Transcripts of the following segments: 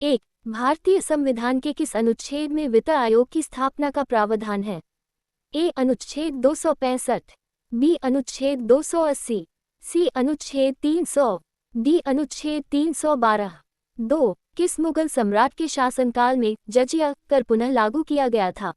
एक, भारतीय संविधान के किस अनुच्छेद में वित्त आयोग की स्थापना का प्रावधान है? ए. अनुच्छेद 265, बी. अनुच्छेद 280, सी. अनुच्छेद 300, डी. अनुच्छेद 312। 2. किस मुगल सम्राट के शासनकाल में जजिया कर पुनः लागू किया गया था?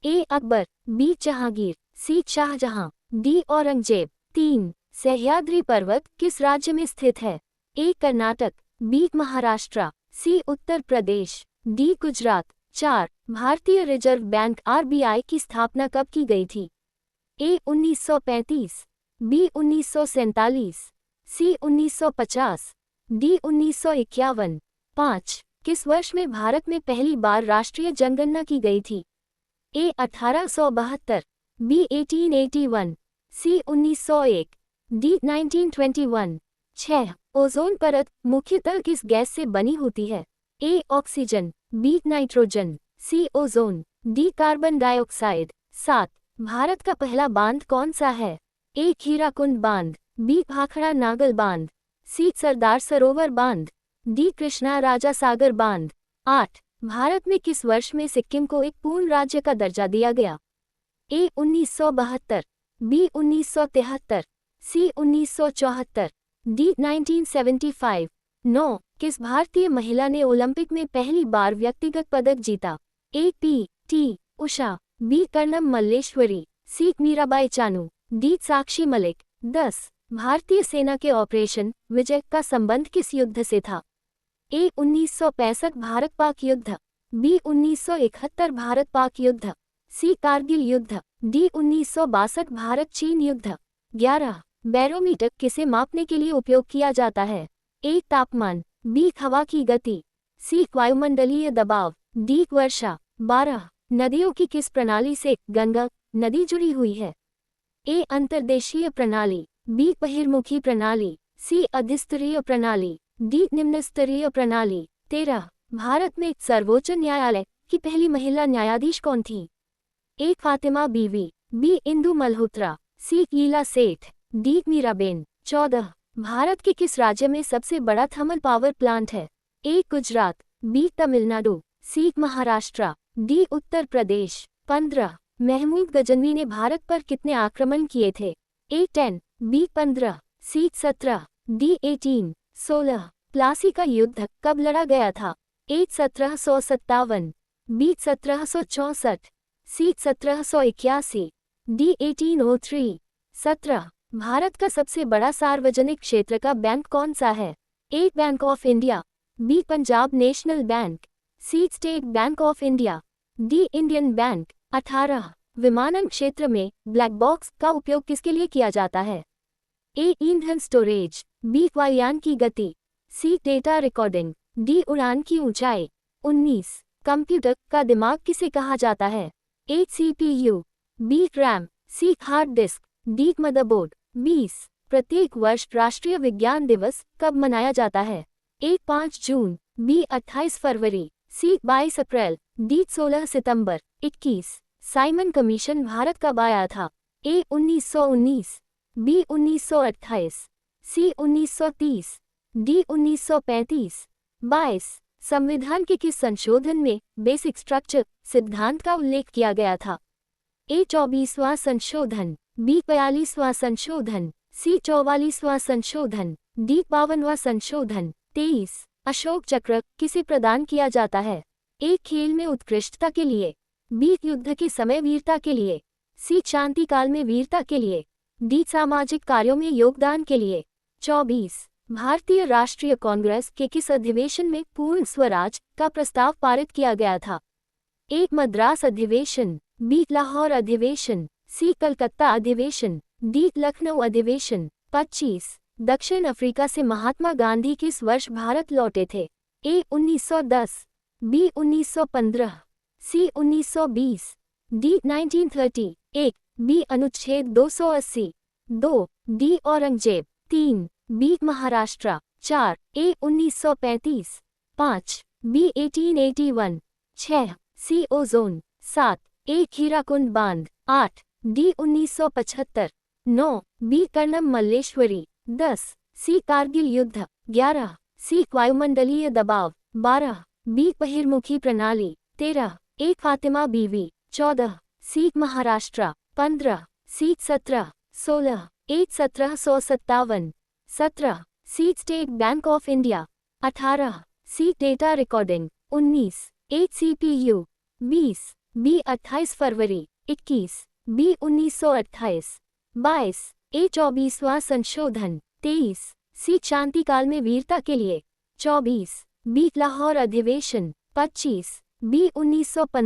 ए. अकबर, बी. जहांगीर, सी. शाहजहां, डी. औरंगजेब। 3. सह्याद्री पर्वत किस राज्य में स्थित है? ए. कर्नाटक, बी. महाराष्ट्र, सी. उत्तर प्रदेश, डी. गुजरात। 4. भारतीय रिजर्व बैंक आरबीआई की स्थापना कब की गई थी? ए. 1935, बी. 1947, सी. 1950, डी. 1951। 5. किस वर्ष में भारत में पहली बार राष्ट्रीय जनगणना की गई थी? A. 1872, B. 1881, C. 1901, D. 1921। 6. Ozone परत मुख्यतः किस गैस से बनी होती है? A. Oxygen, B. Nitrogen, C. Ozone, D. Carbon dioxide. 7. Bharat का पहला बांध कौन सा है? ए. हीराकुंड बांध, बी. भाखड़ा नागल बांध, सी. सरदार सरोवर बांध, डी. कृष्णा राजा सागर बांध। 8. भारत में किस वर्ष में सिक्किम को एक पूर्ण राज्य का दर्जा दिया गया? ए. 1972, बी. 1973, सी. 1974, डी. 1975। 9. किस भारतीय महिला ने ओलंपिक में पहली बार व्यक्तिगत पदक जीता? ए. P. T. Usha, B. Karnam Malleswari, सी. मीराबाई चानू, डी. साक्षी मलिक। 10. भारतीय सेना के ऑपरेशन विजय का संबंध किस युद्ध से था? ए. 1965 भारत पाक युद्ध, बी. 1971 भारत पाक युद्ध, सी. कारगिल युद्ध, डी. 1962 भारत चीन युद्ध। 11. बैरोमीटर किसे मापने के लिए उपयोग किया जाता है? ए. तापमान, बी. हवा की गति, सी. वायुमंडलीय दबाव, डी. वर्षा। 12. नदियों की किस प्रणाली से गंगा नदी जुड़ी हुई है? ए. अंतर्देशीय प्रणाली, बी. बहिर्मुखी प्रणाली, सी. अधिस्तरीय प्रणाली, डी. निम्नस्तरीय प्रणाली। 13. भारत में सर्वोच्च न्यायालय की पहली महिला न्यायाधीश कौन थी? ए. फातिमा बीवी, बी. इंदु मल्होत्रा, सी. लीला सेठ, डी. मीराबेन। 14. भारत के किस राज्य में सबसे बड़ा थर्मल पावर प्लांट है? ए. गुजरात, बी. तमिलनाडु, सी. महाराष्ट्र, डी. उत्तर प्रदेश। 15. महमूद गजनवी ने भारत पर कितने आक्रमण किए थे? ए. 10, बी. 15, सी. 17, डी. 18। 16. प्लासी का युद्ध कब लड़ा गया था? ए. 1757, बी. 1764, सी. 1781, डी. 1803। 17. भारत का सबसे बड़ा सार्वजनिक क्षेत्र का बैंक कौन सा है? A. Bank of India, B. Punjab national bank, C. State bank of India, D. Indian bank. 18. विमानन क्षेत्र में ब्लैक बॉक्स का उपयोग किसके लिए किया जाता है? ए. ईंधन स्टोरेज, बी. वायुयान की गति, सी. Data recording, D. उड़ान की ऊंचाई। 19. कंप्यूटर का दिमाग किसे कहा जाता है? A. CPU, B. RAM, C. Hard disk, D. Motherboard. 20. प्रत्येक वर्ष राष्ट्रीय विज्ञान दिवस कब मनाया जाता है? ए. 5 जून, बी. 28 फरवरी, सी. 22 अप्रैल, डी. 16 सितंबर। 21. साइमन कमीशन भारत कब आया था? ए. 1919, बी. 1928, सी. 1930, डी. 1935। 22. संविधान के किस संशोधन में बेसिक स्ट्रक्चर सिद्धांत का उल्लेख किया गया था? ए. 24वां संशोधन, बी. 42वां संशोधन, सी. 44वां संशोधन, डी. 52वां संशोधन। 23. अशोक चक्र किसे प्रदान किया जाता है? ए. खेल में उत्कृष्टता के लिए, बी. युद्ध के समय वीरता के लिए, सी. शांति काल में वीरता के लिए, डी. सामाजिक कार्यों में योगदान के लिए। 24. भारतीय राष्ट्रीय कांग्रेस के किस अधिवेशन में पूर्ण स्वराज का प्रस्ताव पारित किया गया था? ए. मद्रास अधिवेशन, बी. लाहौर अधिवेशन, सी. कलकत्ता अधिवेशन, डी. लखनऊ अधिवेशन। 25. दक्षिण अफ्रीका से महात्मा गांधी किस वर्ष भारत लौटे थे? ए. 1910, बी. 1915, सी. 1920, डी. 1930। 1. बी. अनुच्छेद 280। 2. डी. औरंगजेब। 3. बी. महाराष्ट्र। 4. ए. 1935। 5. बी. 1881। 6. सी. ओजोन। 7. ए. हीराकुंड बांध। 8. डी. 1975। 9. बी. कर्णम मल्लेश्वरी। 10. सी. कारगिल युद्ध। 11. सी. वायुमंडलीय दबाव। 12. बी बहिर्मुखी प्रणाली। 13 ए Fatima Beevi. 14 seat Maharashtra. 15 seat 17 16 8 1757। 17 seat state bank of India. 18 seat data recording. 19 8 CPU। 20 B 28 फरवरी। 21 बी 1928। 22 ए 24वां संशोधन। 23 सी शांतिकाल में वीरता के लिए। 24 बी लाहौर अधिवेशन। 25 बी 1915।